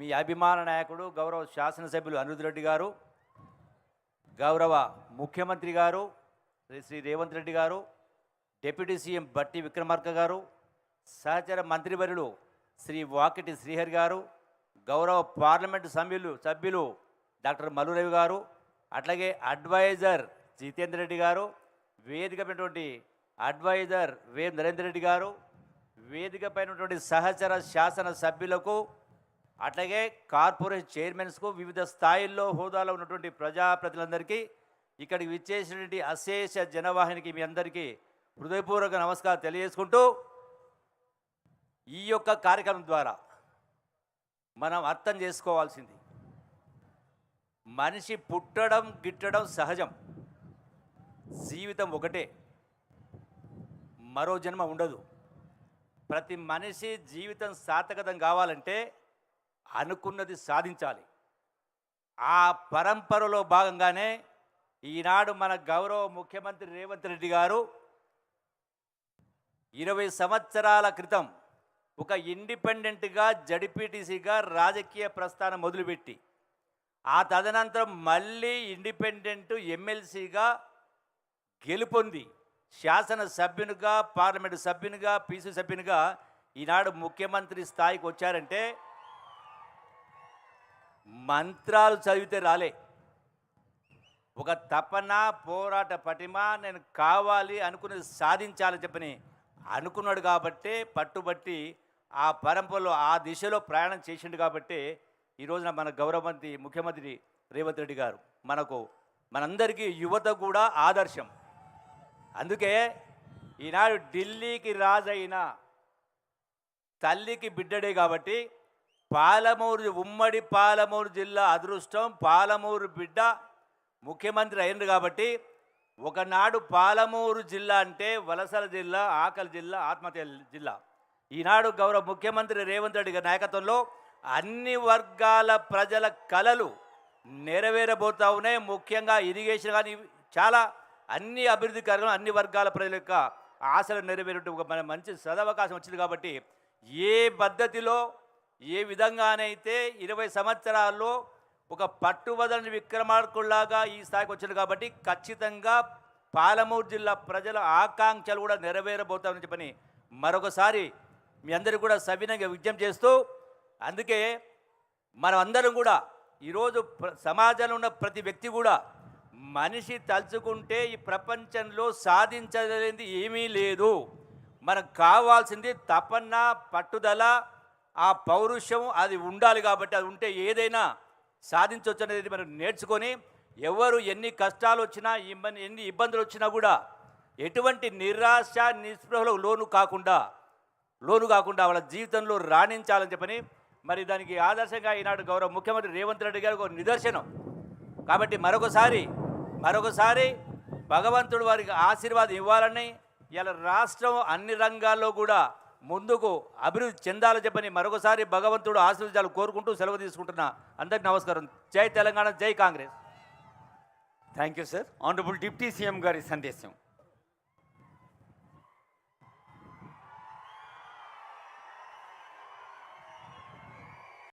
మీ అభిమాన నాయకుడు గౌరవ శాసనసభ్యులు అనిరుద్ రెడ్డి గారు, గౌరవ ముఖ్యమంత్రి గారు శ్రీ రేవంత్ రెడ్డి గారు, డిప్యూటీ సీఎం బట్టి విక్రమార్క గారు, సహచర మంత్రివర్యులు శ్రీ వాకిటి శ్రీహరి గారు, గౌరవ పార్లమెంటు సభ్యులు డాక్టర్ మల్లురవి గారు, అట్లాగే అడ్వైజర్ జితేందర్ రెడ్డి గారు, వేదికమైనటువంటి అడ్వైజర్ వేం నరేందర్ రెడ్డి గారు, వేదిక పైనటువంటి సహచర శాసన సభ్యులకు, అట్లాగే కార్పొరేషన్ చైర్మన్స్కు, వివిధ స్థాయిల్లో హోదాలో ఉన్నటువంటి ప్రజాప్రతినిధులందరికీ, ఇక్కడికి విచ్చేసినటువంటి అశేష జనవాహినికి మీ అందరికీ హృదయపూర్వక నమస్కారం తెలియజేసుకుంటూ, ఈ యొక్క కార్యక్రమం ద్వారా మనం అర్థం చేసుకోవాల్సింది, మనిషి పుట్టడం గిట్టడం సహజం, జీవితం ఒకటే, మరో జన్మ ఉండదు. ప్రతి మనిషి జీవితం సార్థకతం కావాలంటే అనుకున్నది సాధించాలి. ఆ పరంపరలో భాగంగానే ఈనాడు మన గౌరవ ముఖ్యమంత్రి రేవంత్ రెడ్డి గారు 20 సంవత్సరాల క్రితం ఒక ఇండిపెండెంట్గా జడ్పీటీసీగా రాజకీయ ప్రస్థానం మొదలుపెట్టి, ఆ తదనంతరం మళ్ళీ ఇండిపెండెంట్ ఎమ్మెల్సీగా గెలుపొంది శాసనసభ్యునిగా, పార్లమెంటు సభ్యునిగా, పీసీ సభ్యునిగా ఈనాడు ముఖ్యమంత్రి స్థాయికి వచ్చారంటే మంత్రాలు చదివితే రాలే. ఒక తపన, పోరాట పటిమ, నేను కావాలి అనుకున్నది సాధించాలని చెప్పని అనుకున్నాడు కాబట్టే పట్టుబట్టి ఆ పరంపరలో ఆ దిశలో ప్రయాణం చేసిండు కాబట్టి ఈరోజున మన గౌరవ ముఖ్యమంత్రి రేవంత్ రెడ్డి గారు మనందరికీ యువత కూడా ఆదర్శం. అందుకే ఈనాడు ఢిల్లీకి రాజైన తల్లికి బిడ్డడే కాబట్టి ఉమ్మడి పాలమూరు జిల్లా అదృష్టం, పాలమూరు బిడ్డ ముఖ్యమంత్రి అయినరు కాబట్టి ఒకనాడు పాలమూరు జిల్లా అంటే వలసల జిల్లా, ఆకలి జిల్లా, ఆత్మహత్య జిల్లా. ఈనాడు గౌరవ ముఖ్యమంత్రి రేవంత్ రెడ్డి గారి నాయకత్వంలో అన్ని వర్గాల ప్రజల కలలు నెరవేరబోతా ఉన్నాయి. ముఖ్యంగా ఇరిగేషన్ కానీ చాలా అన్ని అభివృద్ధి కార్యక్రమాలు అన్ని వర్గాల ప్రజల యొక్క ఆశలు నెరవేరుతూ ఒక మంచి సదవకాశం వచ్చింది కాబట్టి ఏ పద్ధతిలో ఏ విధంగానైతే 20 సంవత్సరాల్లో ఒక పట్టువదలని విక్రమార్కుల్లాగా ఈ స్థాయికి వచ్చింది కాబట్టి ఖచ్చితంగా పాలమూరు జిల్లా ప్రజల ఆకాంక్షలు కూడా నెరవేరబోతామని చెప్పని మరొకసారి మీ అందరికీ కూడా సవినయంగా విజ్ఞప్తి చేస్తూ, అందుకే మనం అందరం కూడా ఈరోజు సమాజంలో ఉన్న ప్రతి వ్యక్తి కూడా మనిషి తలుచుకుంటే ఈ ప్రపంచంలో సాధించలేనిది ఏమీ లేదు. మనకు కావాల్సింది తపన, పట్టుదల, ఆ పౌరుషం అది ఉండాలి. కాబట్టి అది ఉంటే ఏదైనా సాధించవచ్చు అనేది మనం నేర్చుకొని, ఎవరు ఎన్ని కష్టాలు వచ్చినా, ఎన్ని ఇబ్బందులు వచ్చినా కూడా ఎటువంటి నిరాశ నిస్పృహలో లోను కాకుండా వాళ్ళ జీవితంలో రాణించాలని చెప్పని మరి దానికి ఆదర్శంగా ఈనాడు గౌరవ ముఖ్యమంత్రి రేవంత్ రెడ్డి గారు ఒక నిదర్శనం. కాబట్టి మరొకసారి భగవంతుడు వారికి ఆశీర్వాదం ఇవ్వాలని, ఇలా రాష్ట్రం అన్ని రంగాల్లో కూడా ముందుకు అభివృద్ధి చెందాలని చెప్పని మరొకసారి భగవంతుడు ఆశీర్వాదాలు కోరుకుంటూ సెలవు తీసుకుంటున్నా. అందరికీ నమస్కారం. జై తెలంగాణ, జై Congress. Thank you sir. Honourable deputy CM గారి సందేశం.